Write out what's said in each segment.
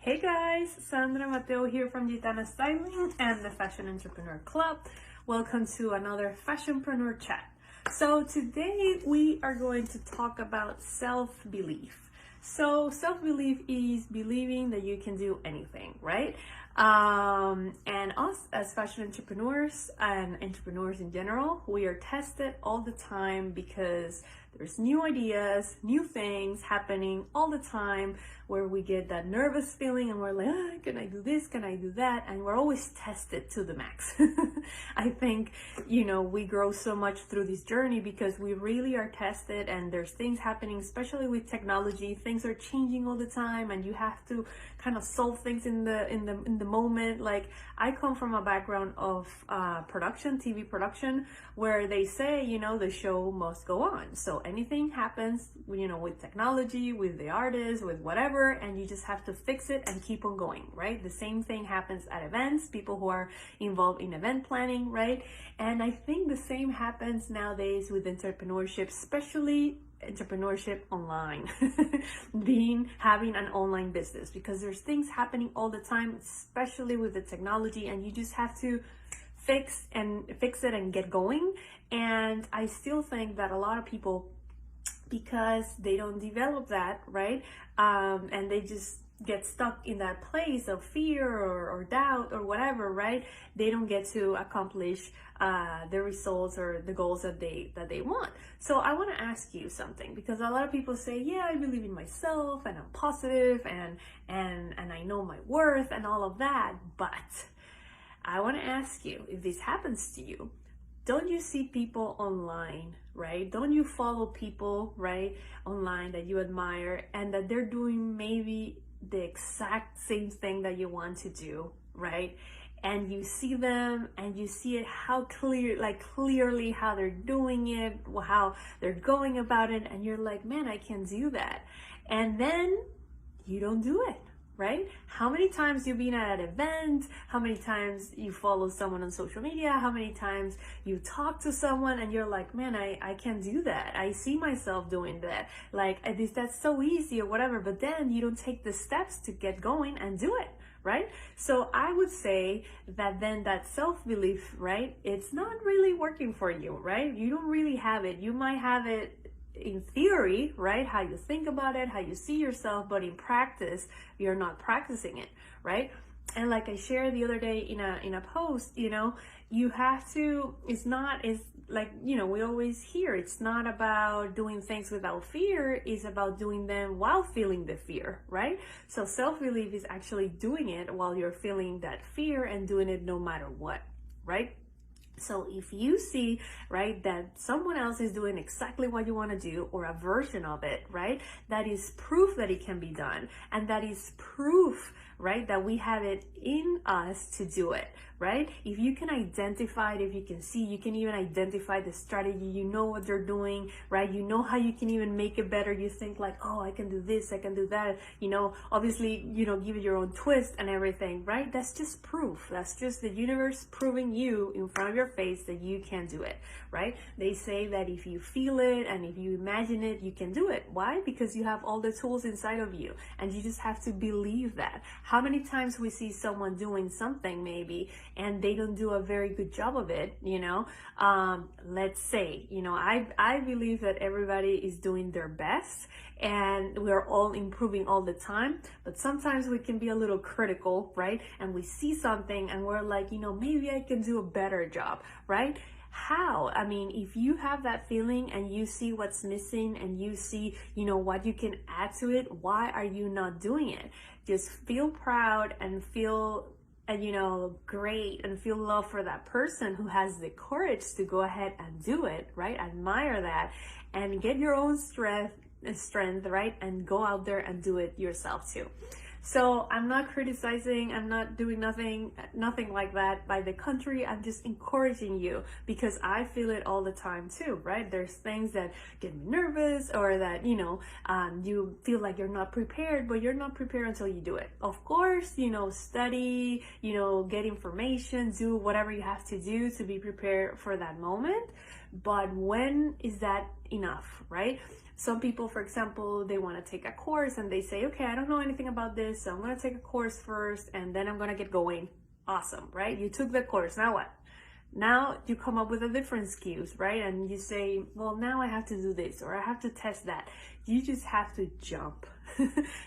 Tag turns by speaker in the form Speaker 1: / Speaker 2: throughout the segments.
Speaker 1: Hey guys, Sandra Mateo here from Gitana Styling and the Fashion Entrepreneur Club. Welcome to another Fashionpreneur chat. So today we are going to talk about self-belief. So self-belief is believing that you can do anything, right? And us as fashion entrepreneurs and entrepreneurs in general, we are tested all the time because there's new ideas, new things happening all the time where we get that nervous feeling and we're like, can I do this? Can I do that? And we're always tested to the max. I think, we grow so much through this journey because we really are tested and there's things happening, especially with technology. Things are changing all the time and you have to kind of solve things in the moment. Like I come from a background of production, TV production, where they say, the show must go on. So anything happens, with technology, with the artist, with whatever, and you just have to fix it and keep on going, right? The same thing happens at events, people who are involved in event planning, right? And I think the same happens nowadays with entrepreneurship, especially entrepreneurship online, having an online business, because there's things happening all the time, especially with the technology, and you just have to fix it and get going. And I still think that a lot of people, because they don't develop that, right, and they just get stuck in that place of fear or doubt or whatever, right, they don't get to accomplish the results or the goals that they want. So I want to ask you something, because a lot of people say, yeah, I believe in myself and I'm positive and I know my worth and all of that, but I want to ask you, if this happens to you, don't you see people online, right? Don't you follow people, right, online that you admire and that they're doing maybe the exact same thing that you want to do, right? And you see them and you see it clearly how they're doing it, how they're going about it, and you're like, man, I can do that. And then you don't do it, right? How many times you've been at an event, how many times you follow someone on social media, how many times you talk to someone and you're like, man, I can do that. I see myself doing that. That's so easy or whatever, but then you don't take the steps to get going and do it, right? So I would say that then that self-belief, right, it's not really working for you, right? You don't really have it. You might have it in theory, right? How you think about it, how you see yourself, but in practice, you're not practicing it, right? And like I shared the other day in a post, you have to, we always hear, it's not about doing things without fear, it's about doing them while feeling the fear, right? So self-belief is actually doing it while you're feeling that fear and doing it no matter what, right? So if you see, right, that someone else is doing exactly what you want to do, or a version of it, right, that is proof that it can be done. And that is proof, right, that we have it in us to do it, right? If you can identify it, if you can see, you can even identify the strategy, you know what they're doing, right? You know how you can even make it better. You think like, oh, I can do this, I can do that, obviously, give it your own twist and everything, right? That's just proof. That's just the universe proving you in front of your face that you can do it, right? They say that if you feel it and if you imagine it, you can do it. Why? Because you have all the tools inside of you and you just have to believe that. How many times we see someone doing something maybe and they don't do a very good job of it, let's say, I believe that everybody is doing their best and we're all improving all the time, but sometimes we can be a little critical, right? And we see something and we're like, maybe I can do a better job, right? How? I mean, if you have that feeling and you see what's missing and you see, what you can add to it, why are you not doing it? Just feel proud and feel great and feel love for that person who has the courage to go ahead and do it, right? Admire that and get your own strength, right? And go out there and do it yourself too. So I'm not criticizing, I'm not doing nothing like that by the country. I'm just encouraging you because I feel it all the time too, right? There's things that get me nervous or that, you feel like you're not prepared, but you're not prepared until you do it. Of course, study, get information, do whatever you have to do to be prepared for that moment. but when is that enough, right? Some people, for example, they want to take a course and they say, okay, I don't know anything about this, so I'm going to take a course first and then I'm going to get going. Awesome, right? You took the course, now what? Now you come up with a different excuse, right? And you say, well, now I have to do this or I have to test that. You just have to jump.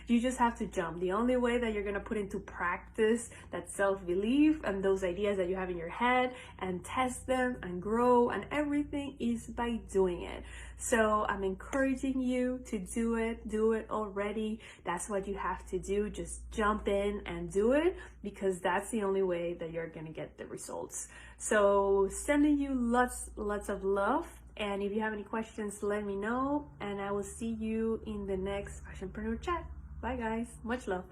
Speaker 1: You just have to jump. The only way that you're going to put into practice that self-belief and those ideas that you have in your head and test them and grow and everything is by doing it. So I'm encouraging you to do it already. That's what you have to do. Just jump in and do it, because that's the only way that you're going to get the results. So sending you lots of love. And if you have any questions, let me know, and I will see you in the next Fashionpreneur chat. Bye guys, much love.